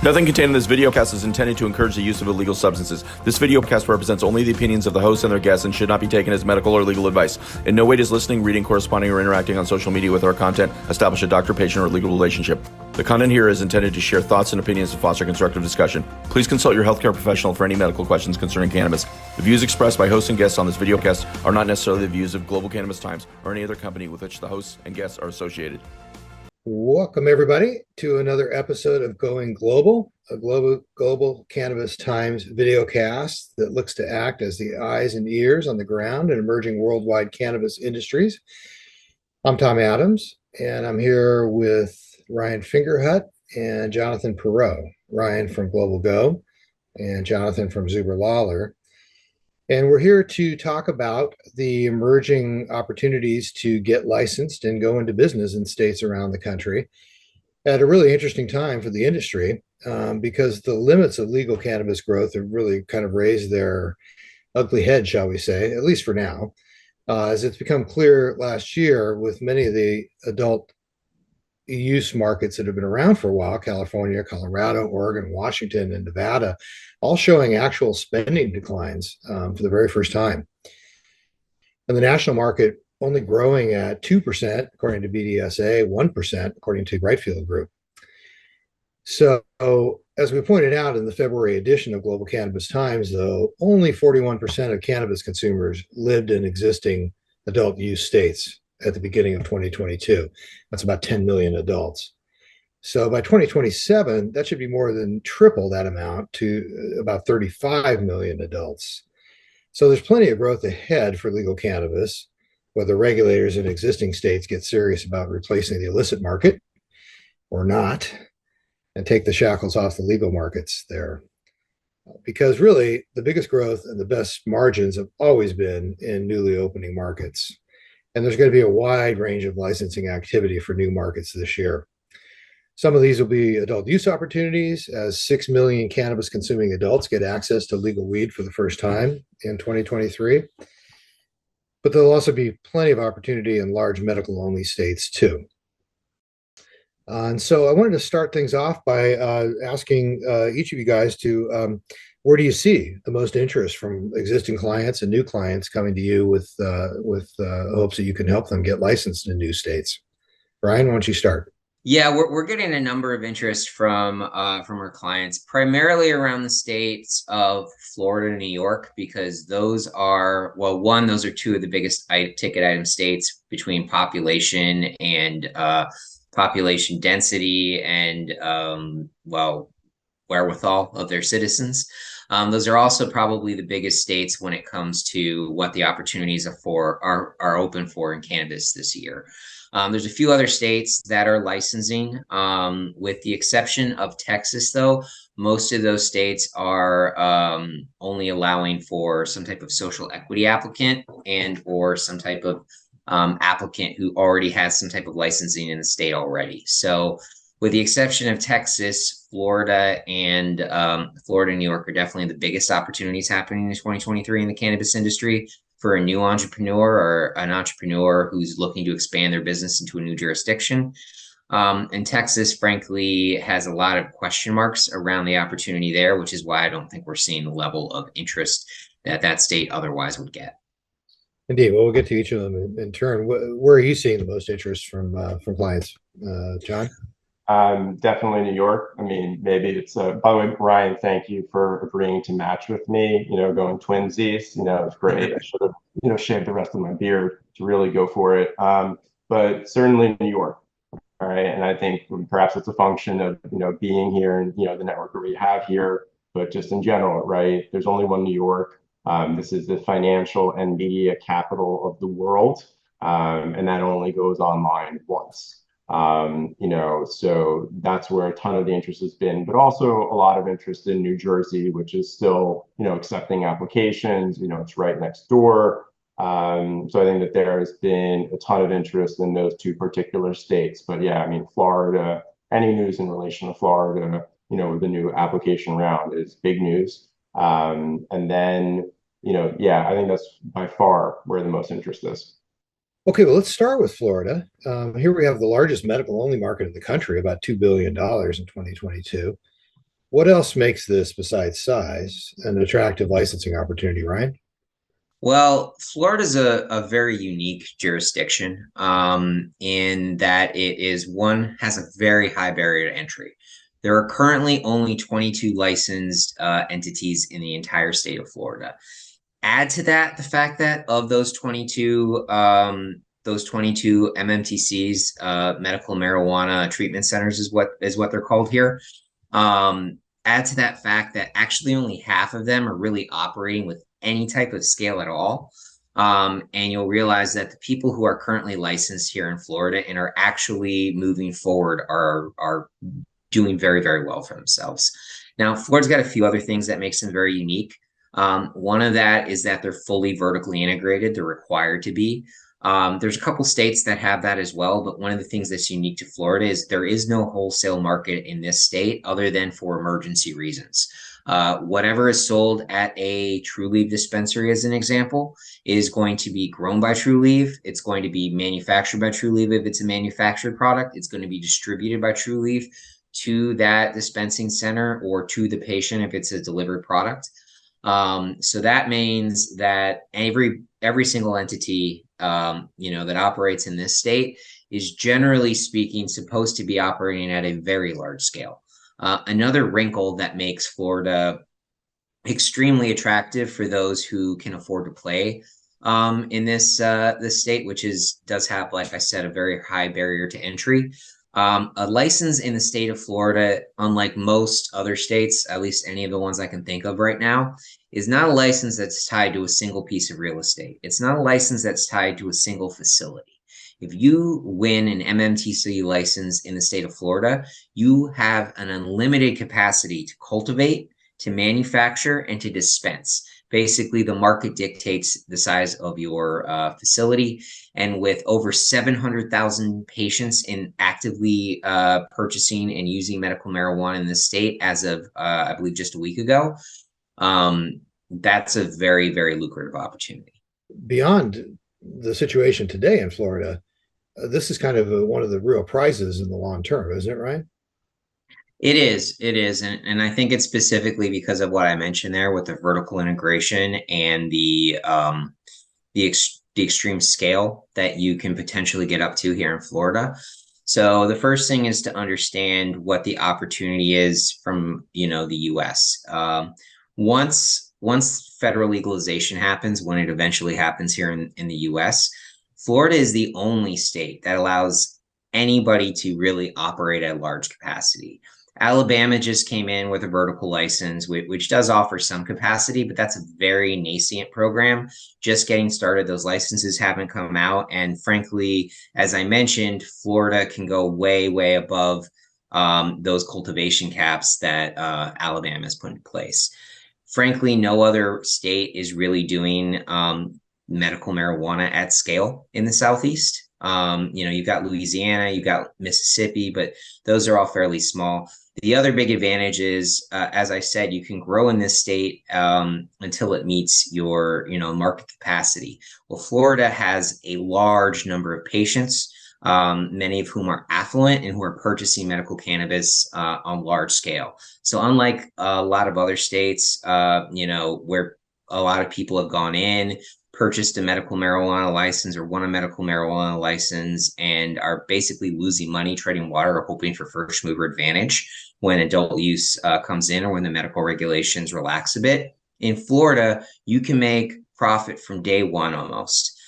Nothing contained in this videocast is intended to encourage the use of illegal substances. This videocast represents only the opinions of the host and their guests and should not be taken as medical or legal advice. In no way does listening, reading, corresponding, or interacting on social media with our content establish a doctor-patient or legal relationship. The content here is intended to share thoughts and opinions and foster constructive discussion. Please consult your healthcare professional for any medical questions concerning cannabis. The views expressed by hosts and guests on this videocast are not necessarily the views of Global Cannabis Times or any other company with which the hosts and guests are associated. Welcome, everybody, to another episode of Going Global, a global Cannabis Times videocast that looks to act as the eyes and ears on the ground in emerging worldwide cannabis industries. I'm Tom Adams, and I'm here with Ryan Fingerhut and Jonathan Perot. Ryan from Global Go and Jonathan from Zuber Lawler. And we're here to talk about the emerging opportunities to get licensed and go into business in states around the country at a really interesting time for the industry, because the limits of legal cannabis growth have really kind of raised their ugly head, shall we say, at least for now, as it's become clear last year with many of the adult use markets that have been around for a while, California, Colorado, Oregon, Washington, and Nevada, all showing actual spending declines for the very first time. And the national market only growing at 2%, according to BDSA, 1%, according to Brightfield Group. So, as we pointed out in the February edition of Global Cannabis Times, though, only 41% of cannabis consumers lived in existing adult use states at the beginning of 2022. That's about 10 million adults. So by 2027, that should be more than triple that amount to about 35 million adults. So there's plenty of growth ahead for legal cannabis, whether regulators in existing states get serious about replacing the illicit market or not, and take the shackles off the legal markets there. Because really, the biggest growth and the best margins have always been in newly opening markets. And there's going to be a wide range of licensing activity for new markets this year. Some of these will be adult use opportunities, as 6 million cannabis consuming adults get access to legal weed for the first time in 2023. But there'll also be plenty of opportunity in large medical only states too. And so I wanted to start things off by asking each of you guys to, where do you see the most interest from existing clients and new clients coming to you with hopes that you can help them get licensed in new states? Brian, why don't you start? Yeah, we're getting a number of interest from our clients, primarily around the states of Florida and New York, because those are, well, one, those are two of the biggest ticket item states between population and population density and wherewithal of their citizens. Those are also probably the biggest states when it comes to what the opportunities are open for in cannabis this year. There's a few other states that are licensing, with the exception of Texas, though. Most of those states are only allowing for some type of social equity applicant and or some type of applicant who already has some type of licensing in the state already. So with the exception of Texas, Florida and New York are definitely the biggest opportunities happening in 2023 in the cannabis industry for a new entrepreneur or an entrepreneur who's looking to expand their business into a new jurisdiction. And Texas, frankly, has a lot of question marks around the opportunity there, which is why I don't think we're seeing the level of interest that state otherwise would get. Indeed. Well, we'll get to each of them in turn. Where are you seeing the most interest from clients? John? Definitely New York. I mean, maybe it's by the way, Ryan, thank you for agreeing to match with me, going twinsies, it's great. I should have, shaved the rest of my beard to really go for it. But certainly New York. All right. And I think perhaps it's a function of, being here and, the network that we have here, but just in general, right? There's only one New York. This is the financial and media capital of the world. And that only goes online once. So that's where a ton of the interest has been, but also a lot of interest in New Jersey, which is still, accepting applications, it's right next door. So I think that there has been a ton of interest in those two particular states. But yeah, I mean, Florida, any news in relation to Florida, with the new application round is big news. And then, I think that's by far where the most interest is. Okay, well, let's start with Florida. Here we have the largest medical only market in the country, about $2 billion in 2022. What else makes this, besides size, an attractive licensing opportunity, Ryan? Well, Florida is a very unique jurisdiction in that it is one has a very high barrier to entry. There are currently only 22 licensed entities in the entire state of Florida. Add to that the fact that of those 22 MMTCs, medical marijuana treatment centers is what they're called here. Add to that fact that actually only half of them are really operating with any type of scale at all. And you'll realize that the people who are currently licensed here in Florida and are actually moving forward are doing very, very well for themselves. Now, Florida's got a few other things that makes them very unique. One of that is that they're fully vertically integrated. They're required to be. There's a couple states that have that as well, but one of the things that's unique to Florida is there is no wholesale market in this state other than for emergency reasons. Whatever is sold at a Trulieve dispensary, as an example, is going to be grown by Trulieve. It's going to be manufactured by Trulieve if it's a manufactured product. It's going to be distributed by Trulieve to that dispensing center or to the patient if it's a delivered product. So that means that every single entity that operates in this state is, generally speaking, supposed to be operating at a very large scale. Another wrinkle that makes Florida extremely attractive for those who can afford to play in this state, which does have, like I said, a very high barrier to entry. A license in the state of Florida, unlike most other states, at least any of the ones I can think of right now, is not a license that's tied to a single piece of real estate. It's not a license that's tied to a single facility. If you win an MMTC license in the state of Florida, you have an unlimited capacity to cultivate, to manufacture, and to dispense. Basically, the market dictates the size of your facility. And with over 700,000 patients in actively purchasing and using medical marijuana in this state as of, I believe, just a week ago, that's a very, very lucrative opportunity. Beyond the situation today in Florida, this is kind of one of the real prizes in the long term, isn't it, Ryan? It is. And I think it's specifically because of what I mentioned there with the vertical integration and the extreme scale that you can potentially get up to here in Florida. So the first thing is to understand what the opportunity is from, the US. Once federal legalization happens, when it eventually happens here in the US, Florida is the only state that allows anybody to really operate at large capacity. Alabama just came in with a vertical license, which does offer some capacity, but that's a very nascent program. Just getting started. Those licenses haven't come out. And frankly, as I mentioned, Florida can go way, way above those cultivation caps that Alabama has put in place. Frankly, no other state is really doing medical marijuana at scale in the Southeast. You've got Louisiana, you've got Mississippi, but those are all fairly small. The other big advantage is, as I said, you can grow in this state until it meets your, market capacity. Well, Florida has a large number of patients, many of whom are affluent and who are purchasing medical cannabis on large scale. So unlike a lot of other states, where a lot of people have gone in, purchased a medical marijuana license or won a medical marijuana license and are basically losing money treading water or hoping for first mover advantage when adult use comes in or when the medical regulations relax a bit. In Florida, you can make profit from day one almost.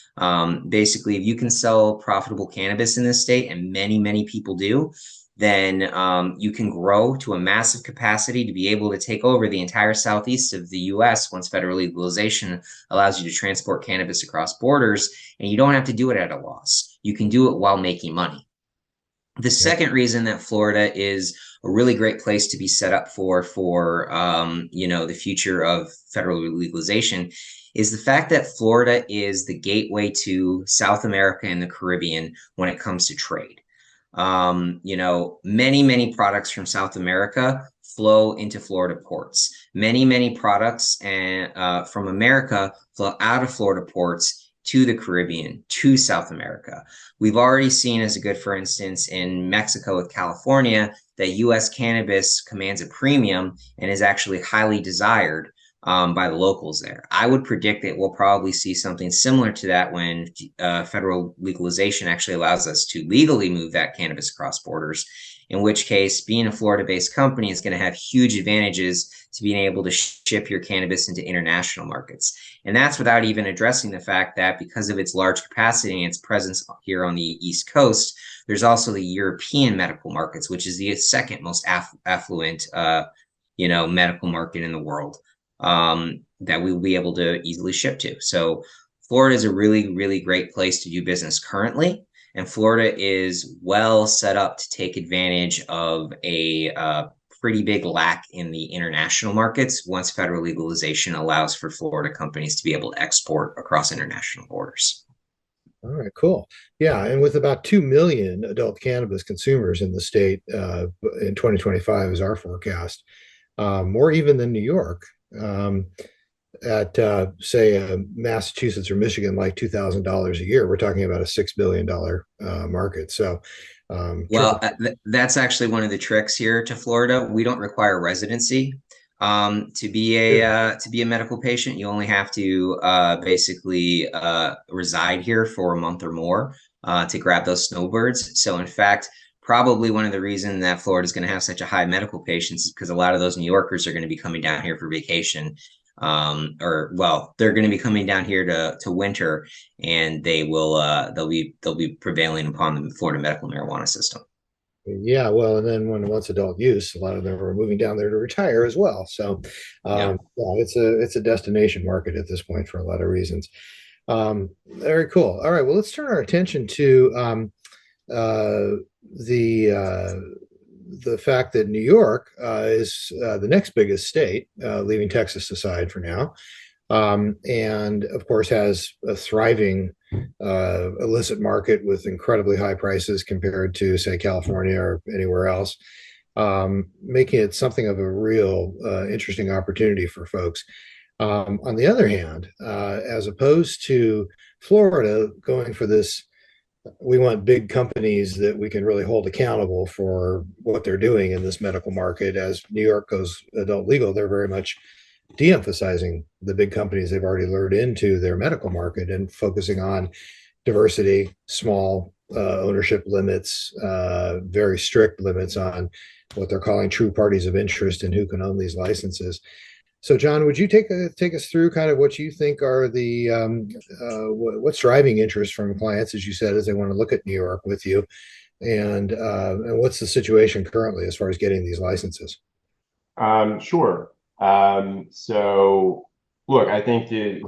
Basically, if you can sell profitable cannabis in this state, and many, many people do, then you can grow to a massive capacity to be able to take over the entire southeast of the US once federal legalization allows you to transport cannabis across borders, and you don't have to do it at a loss. You can do it while making money. The second reason that Florida is a really great place to be set up for the future of federal legalization is the fact that Florida is the gateway to South America and the Caribbean when it comes to trade. Many products from South America flow into Florida ports. Many products from America flow out of Florida ports to the Caribbean, to South America. We've already seen, as a good for instance, in Mexico with California, that US cannabis commands a premium and is actually highly desired by the locals there. I would predict that we'll probably see something similar to that when federal legalization actually allows us to legally move that cannabis across borders, in which case being a Florida-based company is going to have huge advantages to being able to ship your cannabis into international markets. And that's without even addressing the fact that because of its large capacity and its presence here on the East Coast, there's also the European medical markets, which is the second most affluent medical market in the world, that we will be able to easily ship to. So Florida is a really, really great place to do business currently. And Florida is well set up to take advantage of a pretty big lack in the international markets once federal legalization allows for Florida companies to be able to export across international borders. All right, cool. Yeah, and with about 2 million adult cannabis consumers in the state in 2025 is our forecast, more even than New York. At say Massachusetts or Michigan, like $2,000 a year, we're talking about a $6 billion market. So, well, that's actually one of the tricks here to Florida. We don't require residency to be a medical patient. You only have to basically reside here for a month or more to grab those snowbirds. So, in fact, probably one of the reasons that Florida is going to have such a high medical patients is because a lot of those New Yorkers are going to be coming down here for vacation. They're going to be coming down here to winter, and they'll be prevailing upon the Florida medical marijuana system. Yeah, well, and then once adult use, a lot of them are moving down there to retire as well. So, yeah, it's a destination market at this point for a lot of reasons. Very cool. All right, well, let's turn our attention to the fact that New York is the next biggest state, leaving Texas aside for now, and of course has a thriving illicit market with incredibly high prices compared to, say, California or anywhere else, making it something of a real interesting opportunity for folks. On the other hand, as opposed to Florida going for this, we want big companies that we can really hold accountable for what they're doing in this medical market. As New York goes adult legal, they're very much de-emphasizing the big companies they've already lured into their medical market and focusing on diversity, small ownership limits, very strict limits on what they're calling true parties of interest and who can own these licenses. So, John, would you take us through kind of what you think are the what's driving interest from clients, as you said, as they want to look at New York with you, and what's the situation currently as far as getting these licenses? Sure. So, look, I think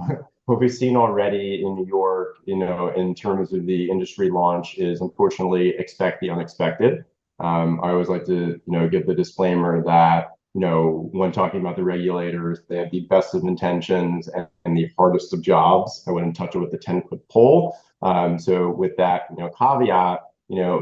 what we've seen already in New York, in terms of the industry launch, is unfortunately expect the unexpected. I always like to, give the disclaimer that, when talking about the regulators, they have the best of intentions and the hardest of jobs. I wouldn't touch it with a 10-foot pole. So with that, caveat,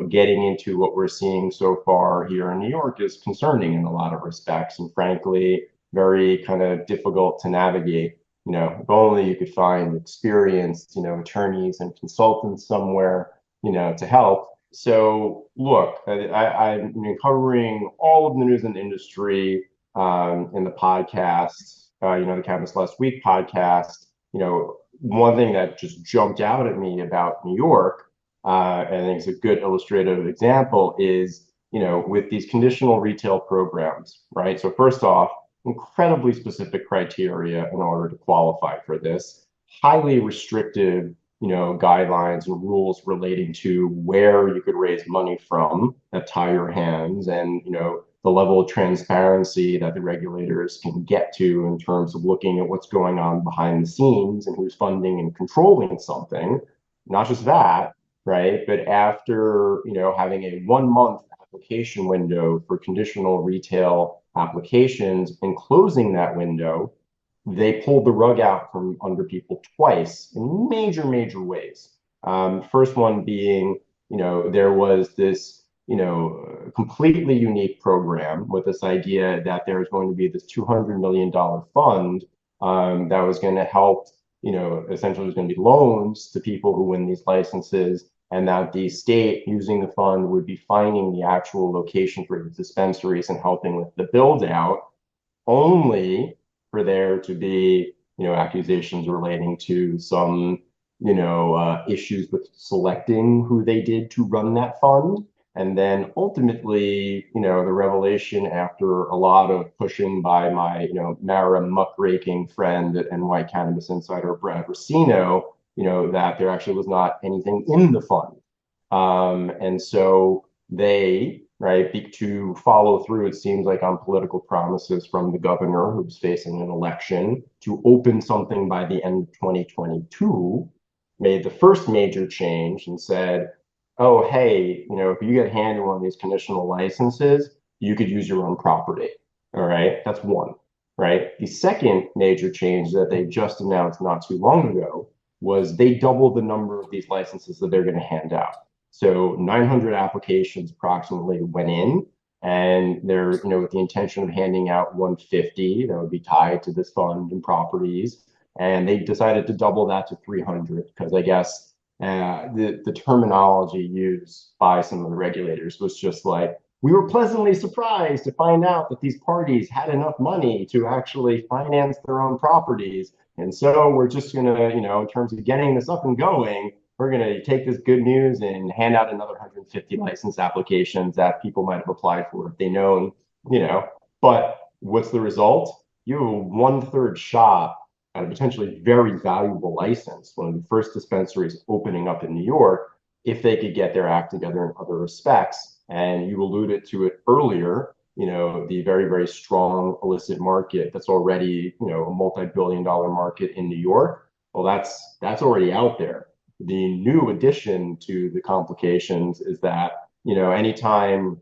getting into what we're seeing so far here in New York is concerning in a lot of respects, and frankly, very kind of difficult to navigate. If only you could find experienced, attorneys and consultants somewhere, to help. So look, I've been covering all of the news in the industry in the podcast, the Cannabis Last Week podcast. One thing that just jumped out at me about New York, and I think it's a good illustrative example, is, with these conditional retail programs, right? So first off, incredibly specific criteria in order to qualify for this, highly restrictive guidelines and rules relating to where you could raise money from that tie your hands, and the level of transparency that the regulators can get to in terms of looking at what's going on behind the scenes and who's funding and controlling something. Not just that, right? But after having a 1-month application window for conditional retail applications and closing that window, they pulled the rug out from under people twice in major ways. First one being, there was this, completely unique program with this idea that there was going to be this $200 million fund that was going to help, essentially there's going to be loans to people who win these licenses, and that the state using the fund would be finding the actual location for the dispensaries and helping with the build out, only for there to be, accusations relating to some, issues with selecting who they did to run that fund. And then ultimately, the revelation after a lot of pushing by my, Mara muckraking friend and White Cannabis Insider, Brad Racino, that there actually was not anything in the fund. And so they, right, to follow through, it seems like, on political promises from the governor who's facing an election to open something by the end of 2022, made the first major change and said, oh, hey, if you get handed one of these conditional licenses, you could use your own property. All right, that's one, right? The second major change that they just announced not too long ago was they doubled the number of these licenses that they're going to hand out. So 900 applications approximately went in, and they're, with the intention of handing out 150 that would be tied to this fund and properties. And they decided to double that to 300 because I guess the terminology used by some of the regulators was just like, we were pleasantly surprised to find out that these parties had enough money to actually finance their own properties. And so we're just going to, in terms of getting this up and going, we're going to take this good news and hand out another 150 license applications that people might have applied for if they known, But what's the result? You have a 1/3 shot at a potentially very valuable license, one of the first dispensaries opening up in New York, if they could get their act together in other respects. And you alluded to it earlier, the very, very strong illicit market that's already, a multi-billion-dollar market in New York. Well, that's already out there. The new addition to the complications is that, anytime,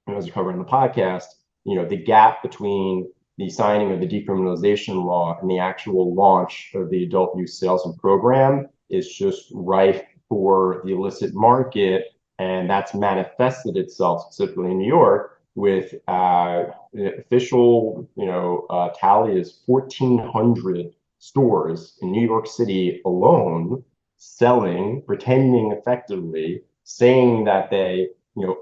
as we covered in the podcast, the gap between the signing of the decriminalization law and the actual launch of the adult use sales and program is just rife for the illicit market. And that's manifested itself specifically in New York with official, tally is 1,400 stores in New York City alone selling, pretending effectively, saying that they,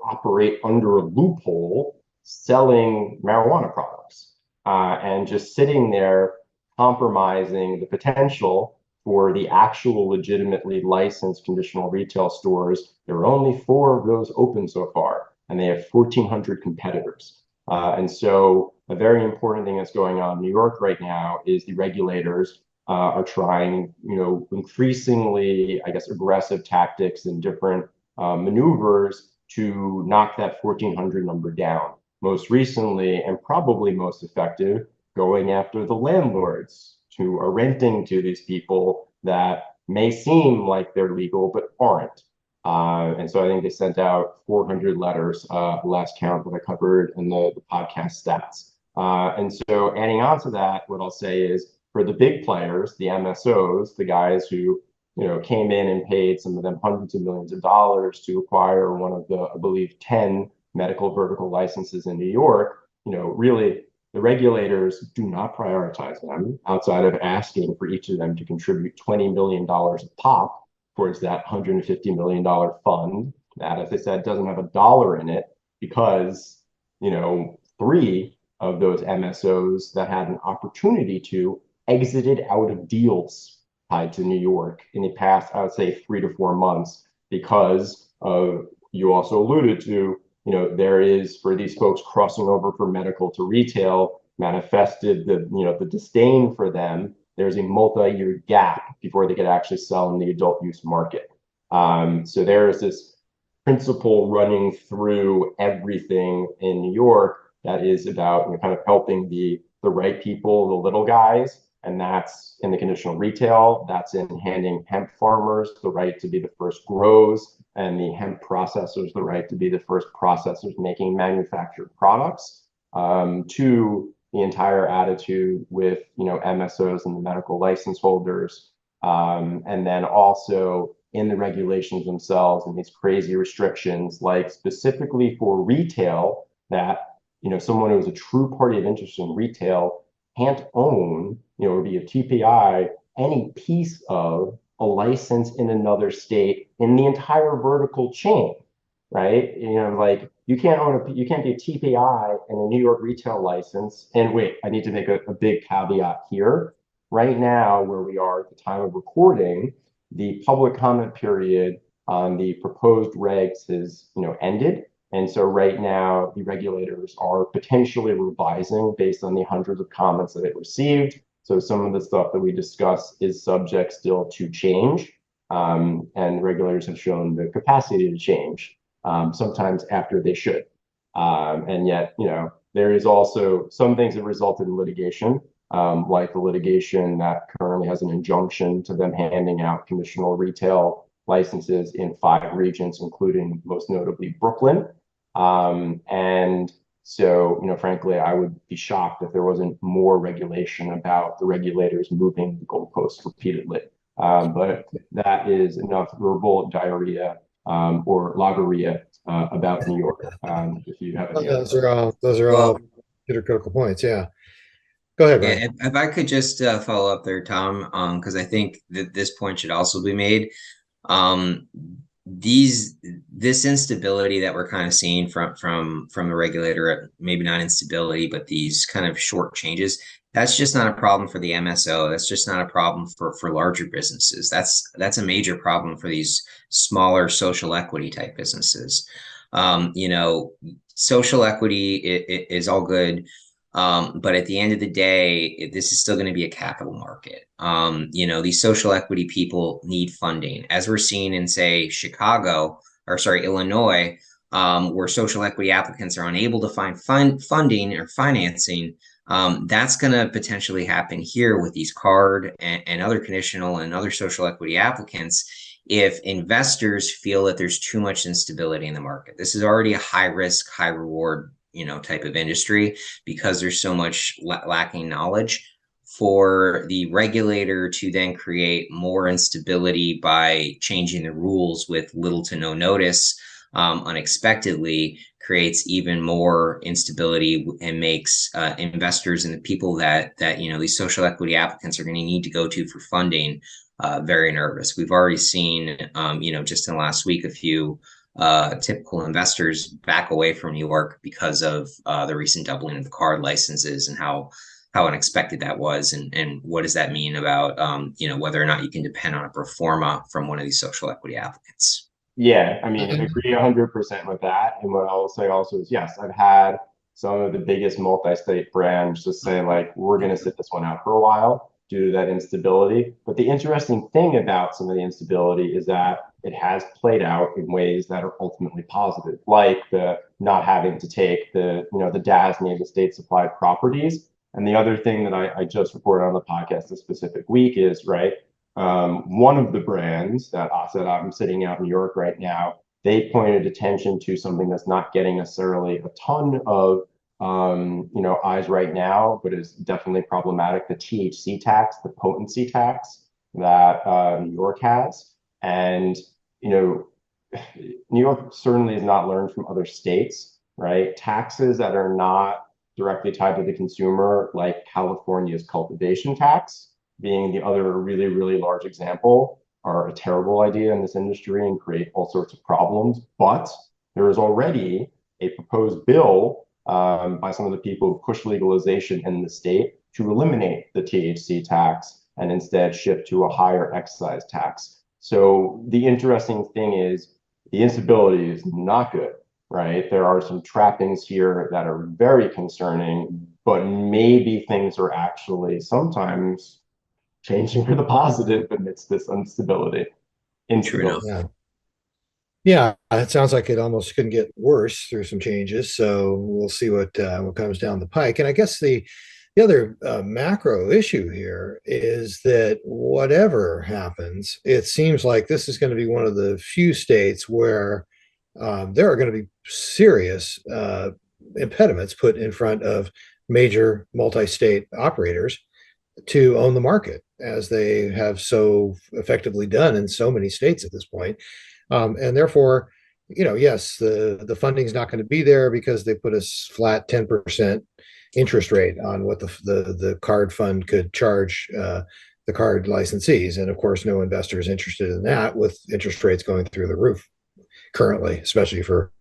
operate under a loophole, selling marijuana products. And just sitting there compromising the potential for the actual legitimately licensed conditional retail stores. There are only 4 of those open so far, and they have 1,400 competitors. And so a very important thing that's going on in New York right now is the regulators are trying, increasingly, I guess, aggressive tactics and different maneuvers to knock that 1,400 number down. Most recently, and probably most effective, going after the landlords who are renting to these people that may seem like they're legal but aren't. And so I think they sent out 400 letters, last count that I covered in the podcast stats. And so adding on to that, what I'll say is for the big players, the MSOs, the guys who came in and paid some of them hundreds of millions of dollars to acquire one of the, I believe, 10 medical vertical licenses in New York, really the regulators do not prioritize them outside of asking for each of them to contribute $20 million a pop towards that $150 million fund that, as I said, doesn't have a dollar in it because, 3 of those MSOs that had an opportunity to exited out of deals tied to New York in the past, I would say 3 to 4 months, because of, you also alluded to, there is, for these folks crossing over from medical to retail, manifested the disdain for them. There's a multi-year gap before they could actually sell in the adult use market. So there is this principle running through everything in New York that is about kind of helping the right people, the little guys, and that's in the conditional retail. That's in handing hemp farmers the right to be the first grows, and the hemp processors the right to be the first processors making manufactured products, to the entire attitude with MSOs and the medical license holders, and then also in the regulations themselves and these crazy restrictions, like specifically for retail, that someone who is a true party of interest in retail can't own, or be a TPI any piece of a license in another state in the entire vertical chain, right? Like you can't be a TPI and a New York retail license. And wait, I need to make a big caveat here. Right now, where we are at the time of recording, the public comment period on the proposed regs has, ended. And so right now, the regulators are potentially revising based on the hundreds of comments that it received. So some of the stuff that we discuss is subject still to change. And regulators have shown the capacity to change, sometimes after they should. And yet, there is also some things that resulted in litigation, like the litigation that currently has an injunction to them handing out conditional retail licenses in 5 regions, including most notably Brooklyn. And so, frankly, I would be shocked if there wasn't more regulation about the regulators moving the goalposts repeatedly. But that is enough verbal diarrhea or logorrhea about New York. If you have any Those are all Well, critical points. Yeah. Go ahead, yeah, Brian. if I could just follow up there, Tom, because I think that this point should also be made. Um, this instability that we're kind of seeing from the regulator, maybe not instability, but these kind of short changes, that's just not a problem for the MSO. That's just not a problem for larger businesses. That's a major problem for these smaller social equity type businesses. Social equity is all good. But at the end of the day, this is still going to be a capital market. These social equity people need funding, as we're seeing in, say, Illinois, where social equity applicants are unable to find funding or financing. That's going to potentially happen here with these card and other conditional and other social equity applicants if investors feel that there's too much instability in the market. This is already a high risk, high reward type of industry because there's so much lacking knowledge. For the regulator to then create more instability by changing the rules with little to no notice unexpectedly creates even more instability and makes investors and the people that these social equity applicants are going to need to go to for funding very nervous. We've already seen just in the last week a few typical investors back away from New York because of the recent doubling of the card licenses and how unexpected that was, and what does that mean about whether or not you can depend on a pro forma from one of these social equity applicants. Yeah, I mean, I agree 100% with that. And what I'll say also is, yes, I've had some of the biggest multi-state brands just say, like, we're going to sit this one out for a while due to that instability. But the interesting thing about some of the instability is that it has played out in ways that are ultimately positive, like the not having to take the DASNY, the state supplied properties. And the other thing that I just reported on the podcast this specific week is, right, one of the brands that said I'm sitting out in New York right now, they pointed attention to something that's not getting necessarily a ton of eyes right now, but is definitely problematic: the THC tax, the potency tax that New York has. And New York certainly has not learned from other states, right? Taxes that are not directly tied to the consumer, like California's cultivation tax being the other really, really large example, are a terrible idea in this industry and create all sorts of problems. But there is already a proposed bill by some of the people who push legalization in the state to eliminate the THC tax and instead shift to a higher excise tax. So the interesting thing is the instability is not good, right? There are some trappings here that are very concerning, but maybe things are actually sometimes changing for the positive amidst this instability. Yeah, it sounds like it almost couldn't get worse through some changes. So we'll see what comes down the pike. And I guess the other macro issue here is that whatever happens, it seems like this is going to be one of the few states where there are going to be serious impediments put in front of major multi-state operators to own the market, as they have so effectively done in so many states at this point. And therefore, yes, the funding is not going to be there because they put a flat 10% interest rate on what the card fund could charge the card licensees. And of course, no investor is interested in that with interest rates going through the roof currently, especially for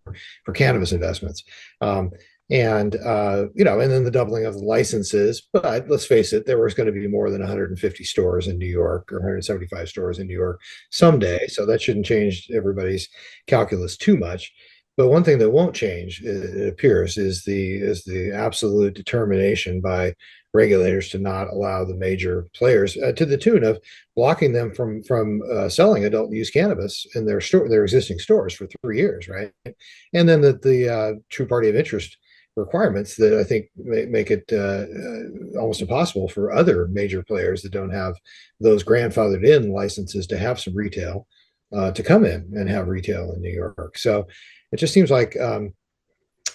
cannabis investments. And then the doubling of the licenses. But let's face it, there was going to be more than 150 stores in New York or 175 stores in New York someday. So that shouldn't change everybody's calculus too much. But one thing that won't change, it appears, is the absolute determination by regulators to not allow the major players, to the tune of blocking them from selling adult use cannabis in their existing stores for 3 years, right? And then the true party of interest requirements that I think make it almost impossible for other major players that don't have those grandfathered in licenses to have some retail to come in and have retail in New York. So it just seems like, as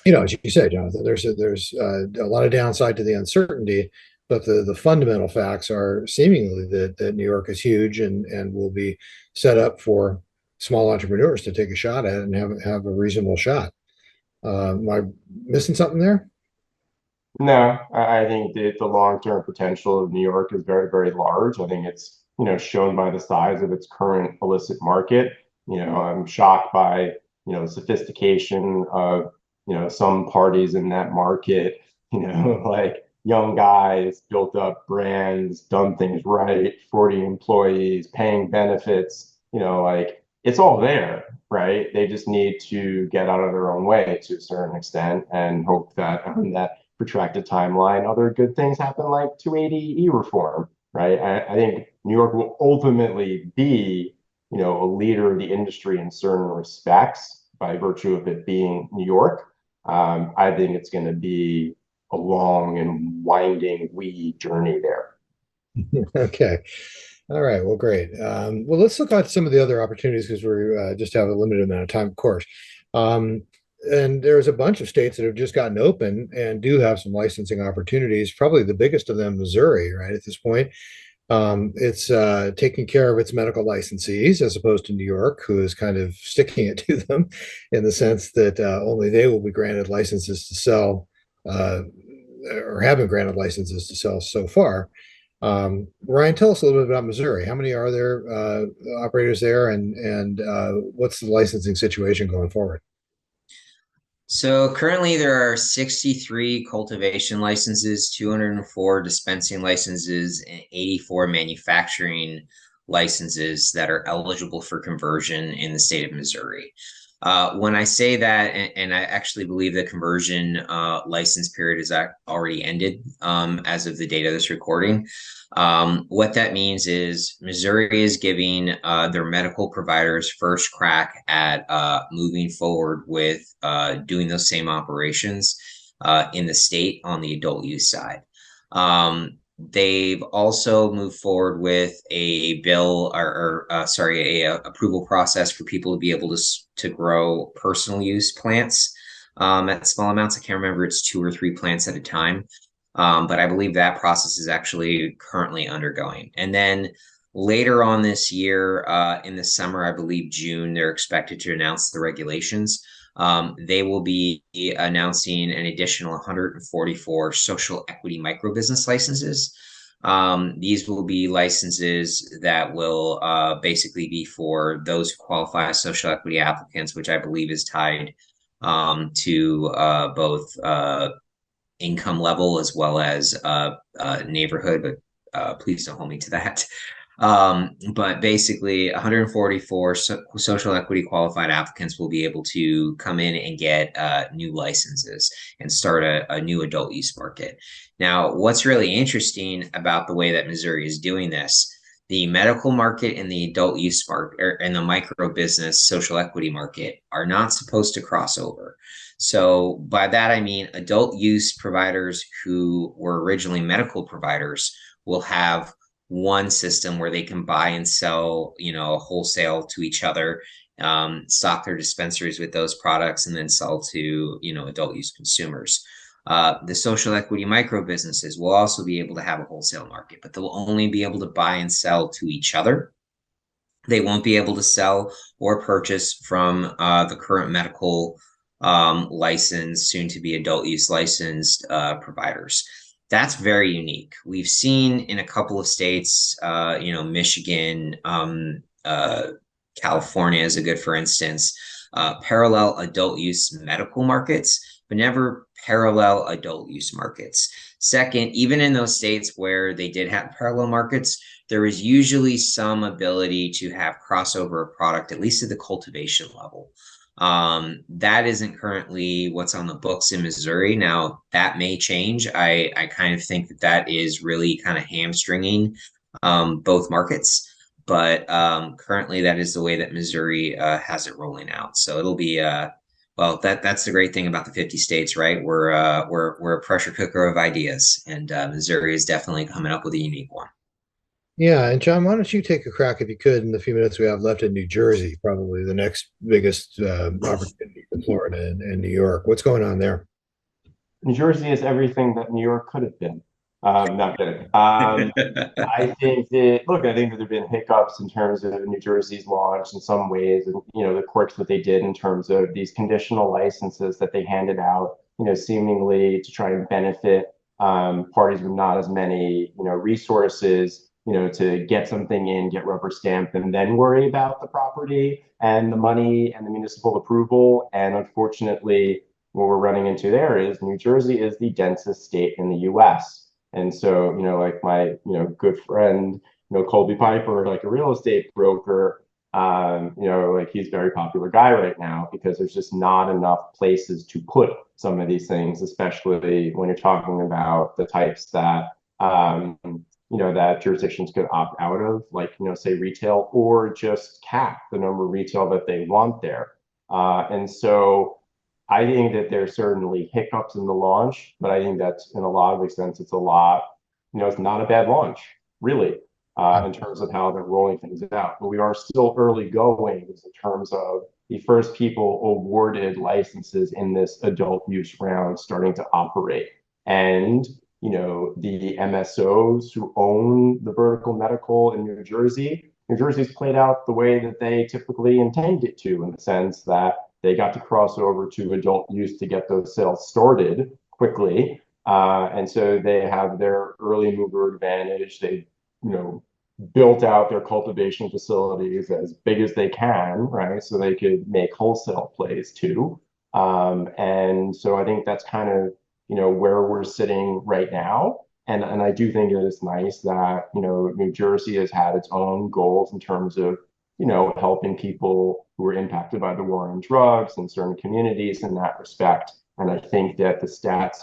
you said, Jonathan, there's a lot of downside to the uncertainty, but the fundamental facts are seemingly that New York is huge and will be set up for small entrepreneurs to take a shot at it and have a reasonable shot. Am I missing something there? No, I think that the long-term potential of New York is very, very large. I think it's, shown by the size of its current illicit market. I'm shocked by, the sophistication of, some parties in that market, like young guys built up brands, done things right, 40 employees, paying benefits, like it's all there, right? They just need to get out of their own way to a certain extent and hope that on that protracted timeline, other good things happen like 280E reform, right? I think New York will ultimately be, a leader of the industry in certain respects by virtue of it being New York. I think it's going to be a long and winding, weedy journey there. Okay. All right. Well, great. Well, let's look at some of the other opportunities because we just have a limited amount of time, of course. And there's a bunch of states that have just gotten open and do have some licensing opportunities. Probably the biggest of them, Missouri, right at this point. It's taking care of its medical licensees as opposed to New York, who is kind of sticking it to them in the sense that only they will be granted licenses to sell or have been granted licenses to sell so far. Ryan, tell us a little bit about Missouri. How many are there operators there, and what's the licensing situation going forward? So currently there are 63 cultivation licenses, 204 dispensing licenses, and 84 manufacturing licenses that are eligible for conversion in the state of Missouri. When I say that, and I actually believe the conversion license period is already ended as of the date of this recording. What that means is Missouri is giving their medical providers first crack at moving forward with doing those same operations in the state on the adult use side. They've also moved forward with a bill a approval process for people to be able to grow personal use plants at small amounts. I can't remember, it's 2 or 3 plants at a time. But I believe that process is actually currently undergoing. And then later on this year, in the summer, I believe June, they're expected to announce the regulations. They will be announcing an additional 144 social equity microbusiness licenses. These will be licenses that will basically be for those who qualify as social equity applicants, which I believe is tied to both income level as well as neighborhood, but please don't hold me to that. But basically 144 social equity qualified applicants will be able to come in and get new licenses and start a new adult use market. Now, what's really interesting about the way that Missouri is doing this, the medical market and the adult use market and the micro business social equity market are not supposed to cross over. So by that, I mean adult use providers who were originally medical providers will have one system where they can buy and sell, wholesale to each other, stock their dispensaries with those products, and then sell to, adult use consumers. The social equity micro businesses will also be able to have a wholesale market, but they'll only be able to buy and sell to each other. They won't be able to sell or purchase from the current medical licensed, soon to be adult use licensed providers. That's very unique. We've seen in a couple of states, Michigan, California is a good for instance, parallel adult use medical markets, but never parallel adult use markets. Second, even in those states where they did have parallel markets, there is usually some ability to have crossover of product, at least at the cultivation level. That isn't currently what's on the books in Missouri. Now, that may change. I kind of think that that is really kind of hamstringing both markets. But currently, that is the way that Missouri has it rolling out. So it'll be well, that's the great thing about the 50 states, right? We're a pressure cooker of ideas, and Missouri is definitely coming up with a unique one. Yeah, and John, why don't you take a crack if you could in the few minutes we have left in New Jersey, probably the next biggest opportunity for Florida and New York. What's going on there? New Jersey is everything that New York could have been. Not kidding. I think I think that there have been hiccups in terms of New Jersey's launch in some ways, and the quirks that they did in terms of these conditional licenses that they handed out, seemingly to try and benefit parties with not as many, resources, to get something in, get rubber stamped, and then worry about the property and the money and the municipal approval. And unfortunately, what we're running into there is New Jersey is the densest state in the U.S. And so, like my, good friend, Colby Piper, like a real estate broker, like he's a very popular guy right now because there's just not enough places to put some of these things, especially when you're talking about the types that, that jurisdictions could opt out of, like, say retail, or just cap the number of retail that they want there. And so I think that there's certainly hiccups in the launch, but I think that in a lot of extents, it's it's not a bad launch, really, in terms of how they're rolling things out. But we are still early goings in terms of the first people awarded licenses in this adult use round starting to operate. And, the MSOs who own the vertical medical in New Jersey's played out the way that they typically intend it to, in the sense that they got to cross over to adult use to get those sales started quickly. And so they have their early mover advantage. They, built out their cultivation facilities as big as they can, right? So they could make wholesale plays too. And so I think that's kind of, where we're sitting right now. And I do think that it's nice that, New Jersey has had its own goals in terms of, helping people who are impacted by the war on drugs in certain communities in that respect. And I think that the stats,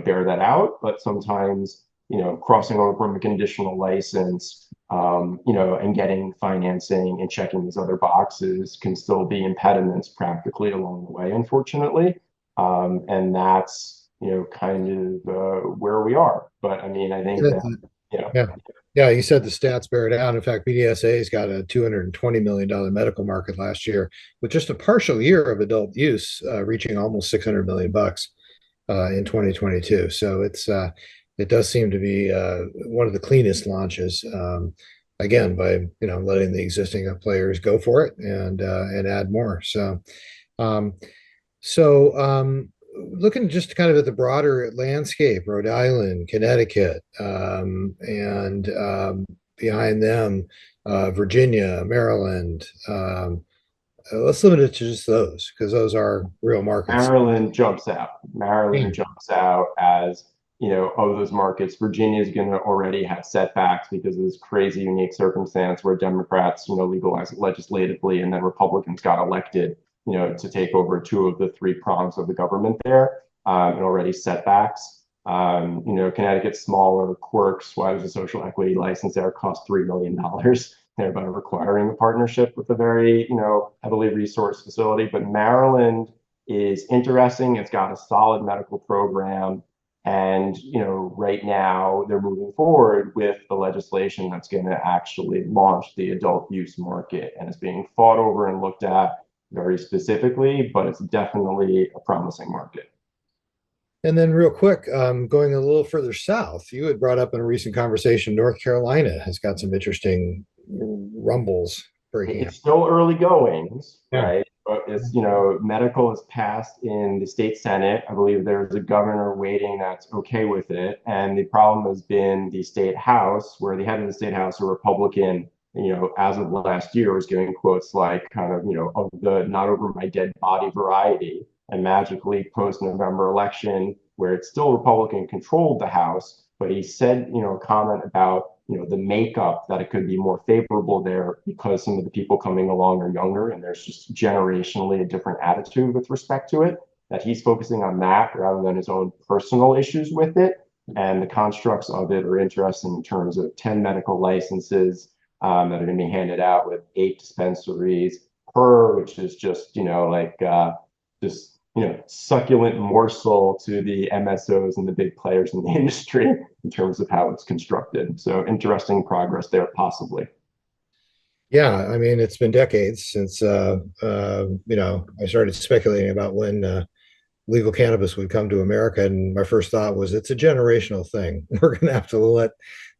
bear that out, but sometimes, crossing over from a conditional license, and getting financing and checking these other boxes can still be impediments practically along the way, unfortunately. And that's, kind of where we are. But I mean, I think that, Yeah. Yeah, you said the stats bear it out. In fact, BDSA's got a $220 million medical market last year, with just a partial year of adult use, reaching almost 600 million bucks in 2022. So it does seem to be one of the cleanest launches. Again, by letting the existing players go for it and add more. Um, looking just kind of at the broader landscape, Rhode Island, Connecticut, and behind them, Virginia, Maryland. Let's limit it to just those, because those are real markets. Maryland jumps out. Maryland jumps out as, of those markets. Virginia is going to already have setbacks because of this crazy unique circumstance where Democrats, legalized it legislatively, and then Republicans got elected, to take over two of the three prongs of the government there, and already setbacks. Connecticut's smaller quirks. Why does a social equity license there cost $3 million? Thereby requiring a partnership with a very, heavily resourced facility. But Maryland is interesting. It's got a solid medical program. And, right now they're moving forward with the legislation that's going to actually launch the adult use market. And it's being fought over and looked at very specifically, but it's definitely a promising market. And then real quick, going a little further south, you had brought up in a recent conversation, North Carolina has got some interesting rumbles breaking It's still early goings, Yeah. right? But it's, medical is passed in the state Senate. I believe there's a governor waiting that's okay with it. And the problem has been the state House, where the head of the state House, a Republican, as of last year, was giving quotes like kind of the not over my dead body variety. And magically post-November election, where it's still Republican controlled the House, but he said, a comment about the makeup, that it could be more favorable there because some of the people coming along are younger and there's just generationally a different attitude with respect to it, that he's focusing on that rather than his own personal issues with it. And the constructs of it are interesting in terms of 10 medical licenses that are going to be handed out with 8 dispensaries per, which is just, just succulent morsel to the MSOs and the big players in the industry in terms of how it's constructed. So interesting progress there, possibly. Yeah, I mean, it's been decades since I started speculating about when legal cannabis would come to America, and my first thought was it's a generational thing. We're going to have to let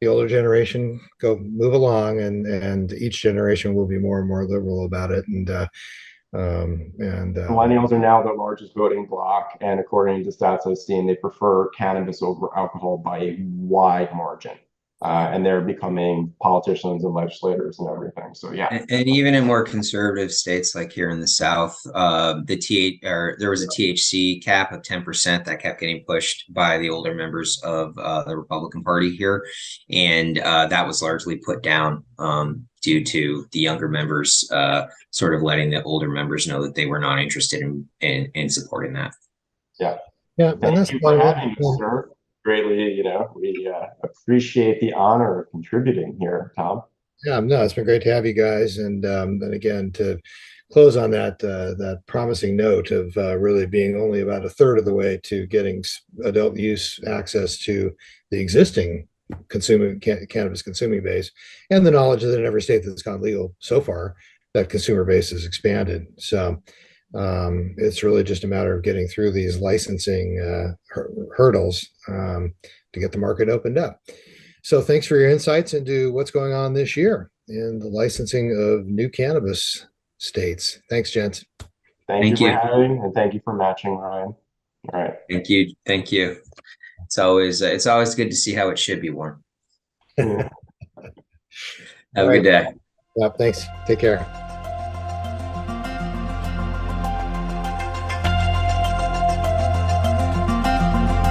the older generation move along, and each generation will be more and more liberal about it. Millennials are now the largest voting bloc, and according to stats I've seen, they prefer cannabis over alcohol by a wide margin. And they're becoming politicians and legislators and everything. So yeah. And even in more conservative states like here in the South, there was a THC cap of 10% that kept getting pushed by the older members of the Republican Party here, and that was largely put down due to the younger members sort of letting the older members know that they were not interested in supporting that. Yeah. Yeah, Thank you for having us, sir. Greatly, we appreciate the honor of contributing here, Tom. Yeah, no, it's been great to have you guys, and again, to close on that promising note of really being only about a third of the way to getting adult use access to the existing cannabis consuming base, and the knowledge that in every state that's gone legal so far, that consumer base has expanded. So it's really just a matter of getting through these licensing hurdles to get the market opened up. So thanks for your insights into what's going on this year in the licensing of new cannabis states. Thanks, gents. Thank you for having, and thank you for matching, Ryan. All right. Thank you. It's always good to see how it should be worn. Yeah. Have a good day. Yeah, thanks. Take care.